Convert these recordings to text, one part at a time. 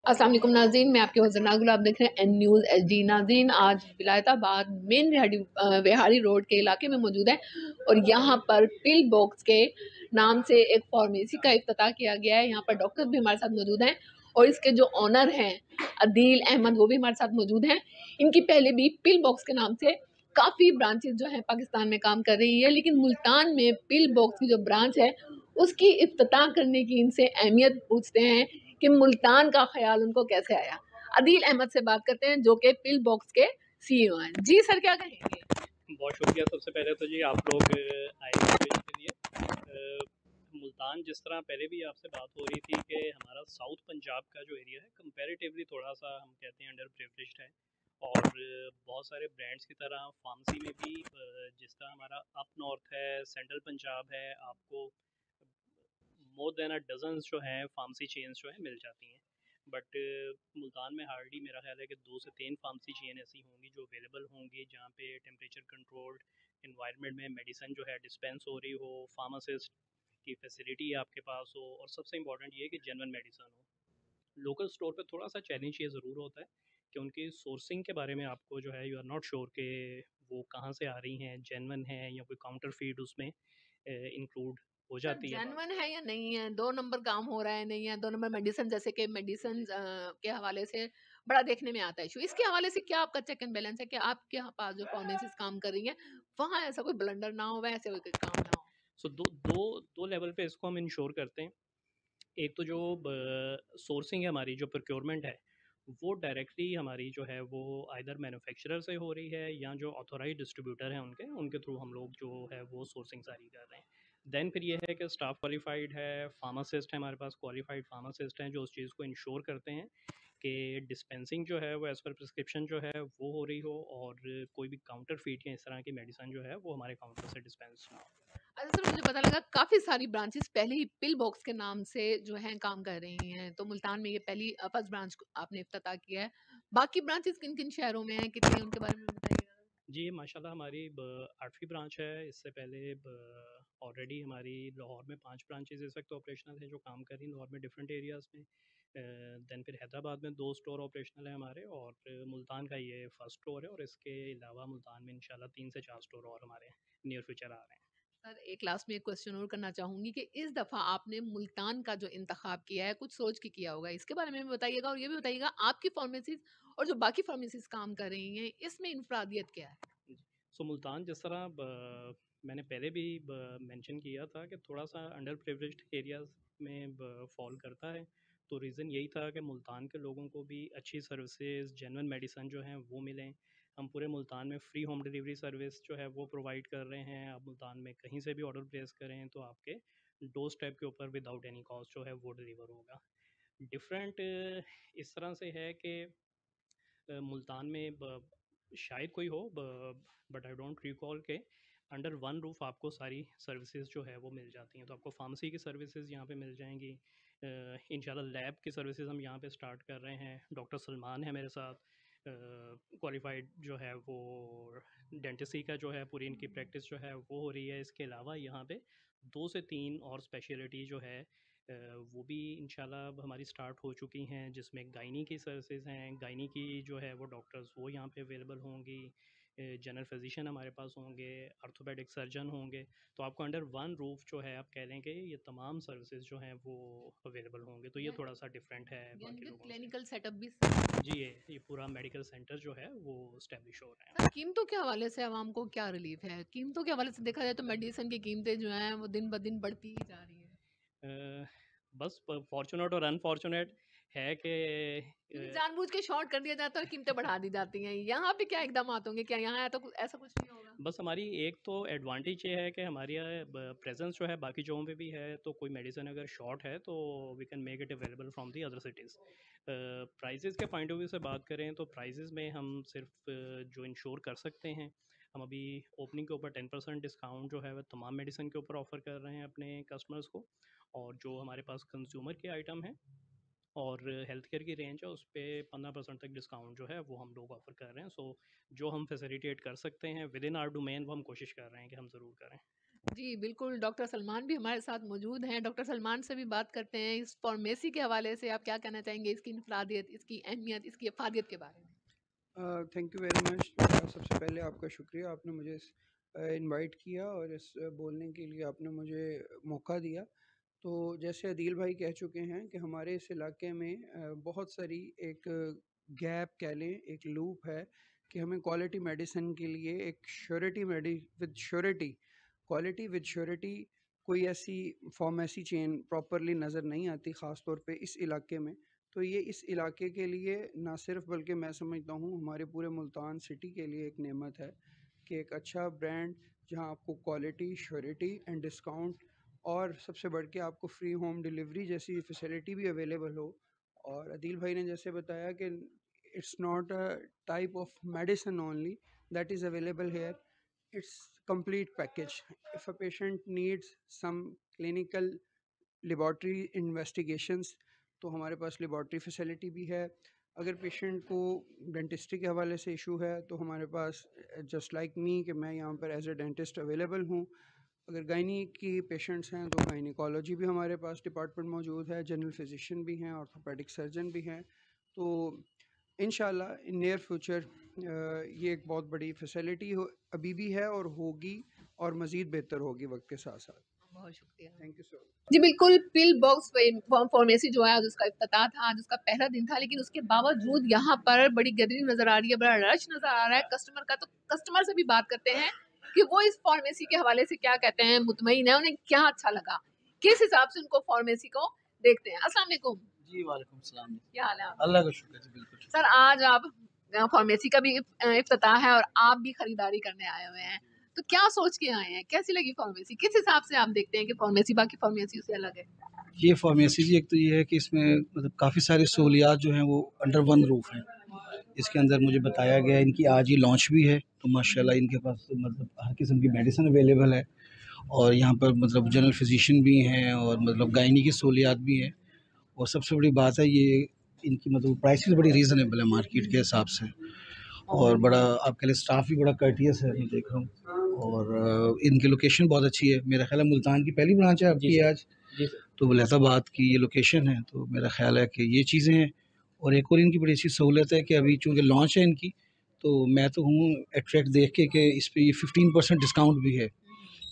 अस्सलाम वालेकुम नाज़रीन, मैं आपके होस्ट नाज़ुल, आप देख रहे हैं एन न्यूज़ HD। नाज़रीन, आज विलायताबाद मेन विहाड़ी रोड के इलाके में मौजूद है और यहाँ पर पिल बॉक्स के नाम से एक फार्मेसी का इफ्तिताह किया गया है। यहाँ पर डॉक्टर्स भी हमारे साथ मौजूद हैं और इसके जो ऑनर हैं अदील अहमद, वो भी हमारे साथ मौजूद हैं। इनकी पहले भी पिल बॉक्स के नाम से काफ़ी ब्रांचेस जो हैं पाकिस्तान में काम कर रही है, लेकिन मुल्तान में पिल बॉक्स की जो ब्रांच है उसकी इफ्तिताह करने की इनसे अहमियत पूछते हैं कि मुल्तान का ख्याल उनको कैसे आया। अदील अहमद से बात करते हैं जो कि पिल बॉक्स के CEO हैं। जी सर, क्या कहेंगे? बहुत शुक्रिया। सबसे पहले तो जी आप लोग आए इंटरव्यू के लिए। मुल्तान, जिस तरह पहले भी आपसे बात हो रही थी कि हमारा साउथ पंजाब का जो एरिया है कंपैरेटिवली थोड़ा सा हम कहते हैं अंडर प्रिविलेज्ड है। और बहुत सारे ब्रांड्स की तरह फार्मेसी में भी जिस तरह हमारा अप नॉर्थ है, सेंट्रल पंजाब है, आपको मोर देन अ डजन जो हैं फार्मेसी चेन्स जो हैं मिल जाती हैं। बट मुल्तान में हार्डली मेरा ख्याल है कि 2 से 3 फार्मेसी चेन ऐसी होंगी जो अवेलेबल होंगी जहाँ पे टेम्परेचर कंट्रोल्ड इन्वायरमेंट में मेडिसिन जो है डिस्पेंस हो रही हो, फार्मासिस्ट की फैसिलिटी आपके पास हो, और सबसे इम्पॉर्टेंट ये है कि जेन्युइन मेडिसिन हो। लोकल स्टोर पे थोड़ा सा चैलेंज ये ज़रूर होता है कि उनकी सोर्सिंग के बारे में आपको जो है यू आर नॉट श्योर कि वो कहाँ से आ रही हैं, जेन्युइन हैं या कोई काउंटर फीड उसमें इंक्लूड हो सर, जाती है। जेन्युइन है या नहीं है? 2 नंबर काम हो रहा है, नहीं है? 2 नंबर मेडिसिन, जैसे कि मेडिसिन के हवाले से बड़ा देखने में आता है इशू। इसके हवाले से क्या आपका चेक एंड बैलेंस है कि आपके पास जो फार्मेसीज़ काम कर रही हैं, वहाँ ऐसा कोई ब्लंडर ना हो, ऐसे कोई काम ना हो? सो दो दो दो लेवल पे इसको हम इंश्योर करते हैं। एक तो जो सोर्सिंग है हमारी, जो प्रोक्योरमेंट है, वो डायरेक्टली हमारी जो है वो आइदर मैन्युफैक्चरर से हो रही है या जो ऑथोराइज डिस्ट्रीब्यूटर हैं उनके उनके थ्रू हम लोग जो है वो सोर्सिंग सारी कर रहे हैं। देन फिर ये है कि स्टाफ क्वालिफाइड है, फार्मासिस्ट है, हमारे पास क्वालिफाइड फार्मासिस्ट हैं जो उस चीज़ को इंश्योर करते हैं कि डिस्पेंसिंग जो है वो एज़ पर प्रिस्क्रिप्शन जो है वो हो रही हो, और कोई भी काउंटर फीट या इस तरह की मेडिसिन जो है वो हमारे काउंटर से डिस्पेंस ना हो। अच्छा सर, मुझे पता लगा काफ़ी सारी ब्रांचेस पहले ही पिल बॉक्स के नाम से जो हैं काम कर रही हैं। तो मुल्तान में ये पहली फर्स्ट ब्रांच आपने इफ्तिताह किया है। बाकी ब्रांचेस किन-किन शहरों में हैं? कितनी हैं? उनके बारे में भी बताइएगा। जी, माशाल्लाह हमारी 8वीं ब्रांच है। इससे पहले ऑलरेडी हमारी लाहौर में 5 ब्रांचेज़ इस वक्त ऑपरेशनल हैं जो काम कर रही हैं लाहौर में डिफरेंट एरियाज़ में। देन फिर हैदराबाद में 2 स्टोर ऑपरेशनल हैं हमारे, और मुल्तान का ये फर्स्ट स्टोर है, और इसके अलावा मुल्तान में इंशाल्लाह 3 से 4 स्टोर और हमारे नियर फ्यूचर आ रहे हैं। सर, एक लास्ट में एक क्वेश्चन और करना चाहूँगी कि इस दफ़ा आपने मुल्तान का जो इंतखाब किया है, कुछ सोच के किया होगा। इसके बारे में भी बताइएगा और ये भी बताइएगा आपकी फार्मेसीज़ और जो बाकी फार्मेसीज़ काम कर रही हैं, इसमें इन्फरादियत क्या है? जी। सो मुल्तान, जिस तरह मैंने पहले भी मेंशन किया था कि थोड़ा सा अंडर प्रिविलेज्ड एरियाज़ में फॉल करता है, तो रीज़न यही था कि मुल्तान के लोगों को भी अच्छी सर्विसेज, जेन्युइन मेडिसन जो हैं वो मिलें। हम पूरे मुल्तान में फ्री होम डिलीवरी सर्विस जो है वो प्रोवाइड कर रहे हैं। आप मुल्तान में कहीं से भी ऑर्डर प्लेस करें तो आपके डोर स्टेप के ऊपर विदाउट एनी कॉस्ट जो है वो डिलीवर होगा। डिफरेंट इस तरह से है कि मुल्तान में शायद कोई हो, बट आई डोंट रिकॉल के अंडर वन रूफ आपको सारी सर्विसेज जो है वो मिल जाती हैं। तो आपको फार्मेसी की सर्विसेज यहाँ पे मिल जाएंगी। इंशाल्लाह लैब की सर्विसेज हम यहाँ पे स्टार्ट कर रहे हैं। डॉक्टर सलमान है मेरे साथ, क्वालिफाइड जो है वो डेंटिस्ट्री का जो है पूरी इनकी प्रैक्टिस जो है वो हो रही है। इसके अलावा यहाँ पे 2 से 3 और स्पेशलिटी जो है वो भी इंशाल्लाह अब हमारी स्टार्ट हो चुकी हैं, जिसमें गायनी की सर्विसेज हैं। गायनी की जो है वो डॉक्टर्स वो यहाँ पे अवेलेबल होंगी, जनरल फिजिशियन हमारे पास होंगे, आर्थोपेडिक सर्जन होंगे। तो आपको अंडर वन रूफ जो है आप कह लें कि ये तमाम सर्विसेज जो हैं वो अवेलेबल होंगे। तो ये यानी थोड़ा सा डिफरेंट है यानी बाकी कि लोगों से। क्लिनिकल सेटअप भी। जी, ये पूरा मेडिकल सेंटर जो है वो इस्टेब्लिश हो रहे सर, हैं। कीमतों के हवाले से आवाम को क्या रिलीफ है? कीमतों के हवाले से देखा जाए तो मेडिसिन की कीमतें जो हैं वो दिन ब दिन बढ़ती ही जा रही हैं। बस फॉर्चुनेट और अनफॉर्चुनेट है कि यानी जानबूझ के शॉर्ट कर दिया जाता है और कीमतें बढ़ा दी जाती हैं। यहाँ पे क्या इक़दामात होंगे? क्या यहाँ तो ऐसा कुछ नहीं होगा? बस हमारी एक तो एडवांटेज ये है कि हमारी प्रेजेंस जो है बाकी जगहों पे भी है, तो कोई मेडिसिन अगर शॉर्ट है तो we can make it available from the other cities. Prices के पॉइंट ऑफ व्यू से बात करें तो प्राइजेज़ में हम सिर्फ जो इंश्योर कर सकते हैं, हम अभी ओपनिंग के ऊपर 10% डिस्काउंट जो है वह तमाम मेडिसिन के ऊपर ऑफ़र कर रहे हैं अपने कस्टमर्स को। और जो हमारे पास कंज्यूमर के आइटम हैं और हेल्थ केयर की रेंज है उस पे 15% तक डिस्काउंट जो है वो हम लोग ऑफ़र कर रहे हैं। सो जो हम फैसिलिटेट कर सकते हैं विद इन आवर डोमेन वो हम कोशिश कर रहे हैं कि हम ज़रूर करें। जी, बिल्कुल, डॉक्टर सलमान भी हमारे साथ मौजूद हैं। डॉक्टर सलमान से भी बात करते हैं। इस फ़ार्मेसी के हवाले से आप क्या कहना चाहेंगे? इसकी इनफ़रादियत, इसकी अहमियत, इसकी अफ़ादियत के बारे में? Thank you very much. सबसे पहले आपका शुक्रिया, आपने मुझे इनवाइट किया और इस बोलने के लिए आपने मुझे मौका दिया। तो जैसे अदील भाई कह चुके हैं कि हमारे इस इलाके में बहुत सारी एक गैप कह लें, एक लूप है कि हमें क्वालिटी मेडिसिन के लिए एक श्योरिटी मेडि with surety quality with surety कोई ऐसी फार्मेसी चेन प्रॉपरली नज़र नहीं आती, ख़ास तौर पे इस इलाके में। तो ये इस इलाके के लिए ना सिर्फ, बल्कि मैं समझता हूँ हमारे पूरे मुल्तान सिटी के लिए एक नेमत है कि एक अच्छा ब्रांड जहाँ आपको क्वालिटी, श्योरिटी एंड डिस्काउंट और सबसे बढ़ के आपको फ्री होम डिलीवरी जैसी फैसिलिटी भी अवेलेबल हो। और अदील भाई ने जैसे बताया कि it's not a type of medicine only that is available hair, it's complete package. If a patient needs some clinical laboratory investigations, तो हमारे पास लेबॉर्ट्री फैसिलिटी भी है। अगर पेशेंट को डेंटिस्ट्री के हवाले से इशू है तो हमारे पास जस्ट लाइक मी कि मैं यहाँ पर एज ए डेंटिस्ट अवेलेबल हूँ। अगर गायनी की पेशेंट्स हैं तो गायनिकोलॉजी भी हमारे पास डिपार्टमेंट मौजूद है, जनरल फिजिशियन भी हैं, ऑर्थोपेडिक सर्जन भी हैं। तो इंशाल्लाह इन नियर फ्यूचर ये एक बहुत बड़ी फैसिलिटी हो अभी भी है और होगी और मज़ीद बेहतर होगी वक्त के साथ साथ। बहुत शुक्रिया। Thank you so much. जी, बिल्कुल, पिल बॉक्स फ़ार्मेसी जो है आज उसका इफ्तिताह था, आज उसका पहला दिन था, लेकिन उसके बावजूद यहाँ पर बड़ी गैदरिंग नज़र आ रही है, बड़ा रश नज़र आ रहा है कस्टमर का। तो कस्टमर से भी बात करते हैं कि वो इस फ़ार्मेसी के हवाले से क्या कहते हैं, मुतमईन हैं, उन्हें क्या अच्छा लगा, किस हिसाब से उनको फ़ार्मेसी को देखते हैं। अस्सलाम वालेकुम। जी, वालेकुम सलाम। क्या हाल है आपका? अल्लाह का शुक्र है, बिल्कुल ठीक। सर, आज आप फ़ार्मेसी का भी इफ्तिताह है और आप भी खरीदारी करने आए हुए हैं। तो क्या सोच के आए हैं? कैसी लगी फ़ार्मेसी? किस हिसाब से आप देखते हैं कि फ़ार्मेसी बाकी फ़ार्मेसी से अलग है? ये फ़ार्मेसी जी, एक तो ये है कि इसमें मतलब काफ़ी सारी सहूलियात जो हैं वो अंडर वन रूफ़ हैं। इसके अंदर मुझे बताया गया है इनकी आज ही लॉन्च भी है, तो माशाल्लाह इनके पास मतलब हर किस्म की मेडिसिन अवेलेबल है और यहाँ पर मतलब जनरल फिजिशियन भी हैं और मतलब गायनी की सहूलियात भी हैं। और सबसे बड़ी बात है ये इनकी मतलब प्राइसेस बड़ी रीज़नेबल है मार्केट के हिसाब से। और बड़ा आपके लिए स्टाफ भी बड़ा कर्टियस है, मैं देख रहा हूँ। और इनकी लोकेशन बहुत अच्छी है। मेरा ख्याल है मुल्तान की पहली ब्रांच है आपकी आज, तो वलीदाबाद की ये लोकेशन है, तो मेरा ख्याल है कि ये चीज़ें हैं। और एक और इनकी बड़ी अच्छी सहूलत है कि अभी चूँकि लॉन्च है इनकी, तो मैं तो हूँ अट्रैक्ट देख के कि इस पे ये 15% डिस्काउंट भी है।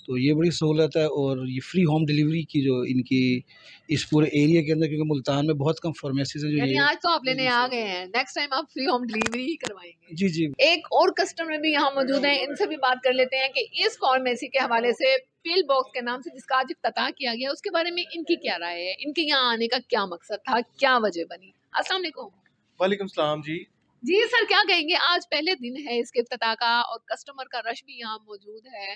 तो ये बड़ी सहूलत है और ये फ्री होम डिलीवरी की जो इनकी इस पूरे एरिया के अंदर, क्योंकि मुल्तान में बहुत कम फार्मेसीज़ हैं जो यानी ये। आज तो आप जी, लेने जी, आ सर। गए हैं, नेक्स्ट टाइम आप फ्री होम डिलीवरी ही करवाएँगे। जी, जी। एक और कस्टमर भी यहाँ मौजूद हैं, इनसे भी बात कर लेते हैं कि इस फ़ार्मेसी के हवाले से पिल बॉक्स के नाम से जिसका आज इफ्तिताह किया गया, उसके बारे में इनकी क्या राय है? इनके यहाँ आने का क्या मकसद था? क्या वजह बनी? अस्सलाम वालेकुम। वालेकुम सलाम जी। जी सर, क्या कहेंगे? आज पहले दिन है इसके इफ्तिताह का और कस्टमर का रश भी यहाँ मौजूद है।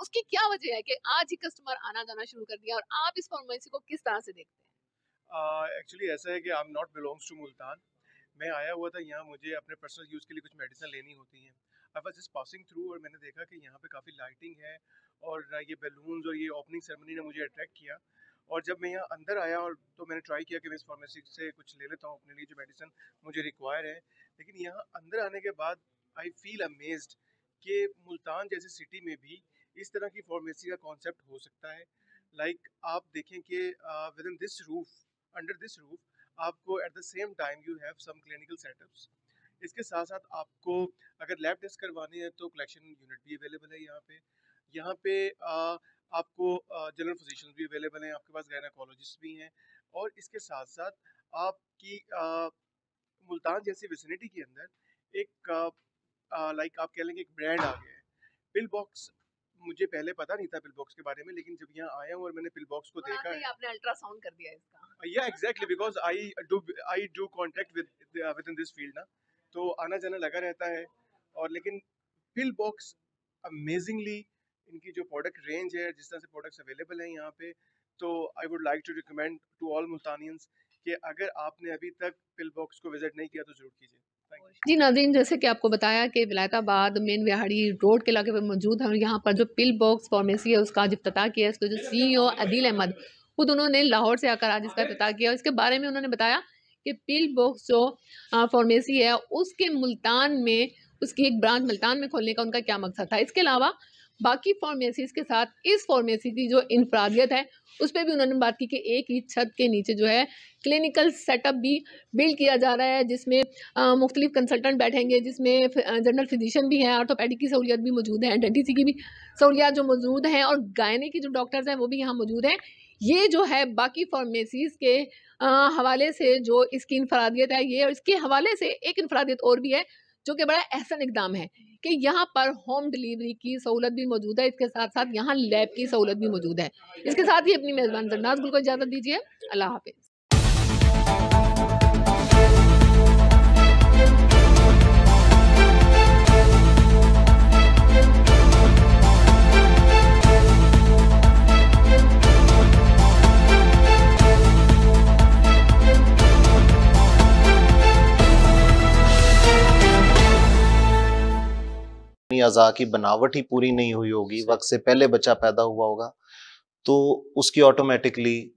उसकी क्या वजह है कि आज ही कस्टमर आना-जाना शुरू कर दिया और आप इस फ़ार्मेसी को किस तरह से देखते हैं? एक्चुअली ऐसा है कि I am not belongs to Multan. मैं आया हुआ था यहाँ, मुझे अपने पर्सनल यूज़ के लिए कुछ मेडिसिन लेनी होती हैं। I was just passing through और मैंने देखा कि यहाँ पे काफ़ी लाइटिंग है और ये बैलून्स और ये ओपनिंग सेरेमनी ने मुझे अट्रैक्ट किया। और जब मैं यहाँ अंदर आया और तो मैंने ट्राई किया कि मैं इस फार्मेसी से कुछ ले लेता हूँ अपने लिए जो मेडिसिन मुझे रिक्वायर है। लेकिन यहाँ अंदर आने के बाद आई फील अमेज्ड कि मुल्तान जैसी सिटी में भी इस तरह की फार्मेसी का कॉन्सेप्ट हो सकता है। आप देखें कि within this roof, under this roof आपको at the same time you have some clinical setups. इसके साथ साथ आपको अगर लैब टेस्ट करवाने हैं तो कलेक्शन यूनिट भी अवेलेबल है यहाँ पे। यहाँ पे आपको जनरल फिजिशियंस भी अवेलेबल हैं, आपके पास गायनाकोलॉजिस्ट भी हैं। और इसके साथ साथ आपकी मुल्तान जैसी विसिनिटी के अंदर एक आप कह लेंगे एक ब्रांड आ गया है, पिल बॉक्स। मुझे पहले पता नहीं था पिल बॉक्स के बारे में, लेकिन जब यहाँ आया हूँ और मैंने पिल बॉक्स को और देखा आते ही है। आपने अल्ट्रासाउंड कर दिया इसका। या exactly, because I do contact with in this field ना, तो आना जाना लगा रहता है। और लेकिन पिल बॉक्स अमेजिंगली, इनकी जो प्रोडक्ट रेंज है, जिस तरह से प्रोडक्ट्स अवेलेबल हैं यहाँ पे, तो I would like to recommend to all Multanians कि अगर आपने अभी तक पिल बॉक्स को विजिट नहीं किया तो जरूर कीजिए। Thank you. जी नाज़रीन, जैसे कि आपको बताया कि विलायताबाद मेन विहाड़ी रोड के इलाके पे मौजूद है और यहाँ पर जो पिल बॉक्स फार्मेसी है उसका आज इफ्तिताह किया है। इसके जो सीईओ अदील अहमद, खुद उन्होंने लाहौर से आकर आज इसका इफ्तिताह किया और इसके बारे में उन्होंने बताया कि पिल बॉक्स जो फार्मेसी है उसके मुल्तान में उसकी एक ब्रांच मुल्तान में खोलने का उनका क्या मकसद था। इसके अलावा बाकी फार्मेसीज के साथ इस फार्मेसी की जो इनफरादियत है उस पर भी उन्होंने बात की कि एक ही छत के नीचे जो है क्लिनिकल सेटअप भी बिल्ड किया जा रहा है, जिसमें मुख्तलिफ कंसल्टेंट बैठेंगे, जिसमें जनरल फिजिशियन भी है, ऑर्थोपेडिक की सहूलियत भी मौजूद है, डेंटिस्ट्री की भी सहूलियात जो मौजूद हैं, और गायने की जो डॉक्टर्स हैं वो भी यहाँ मौजूद हैं। ये जो है बाकी फार्मेसीज के हवाले से जो इसकी इनफरादियत है ये, और इसके हवाले से एक इनफरादियत और भी है जो कि बड़ा अहसन इकदाम है कि यहाँ पर होम डिलीवरी की सहूलत भी मौजूद है, इसके साथ साथ यहाँ लैब की सहूलत भी मौजूद है। इसके साथ ही अपनी मेज़बान जरनाज गुल को इजाज़त दीजिए। अल्लाह हाफिज़। अज़ा की बनावट ही पूरी नहीं हुई होगी, वक्त से पहले बच्चा पैदा हुआ होगा, तो उसकी ऑटोमेटिकली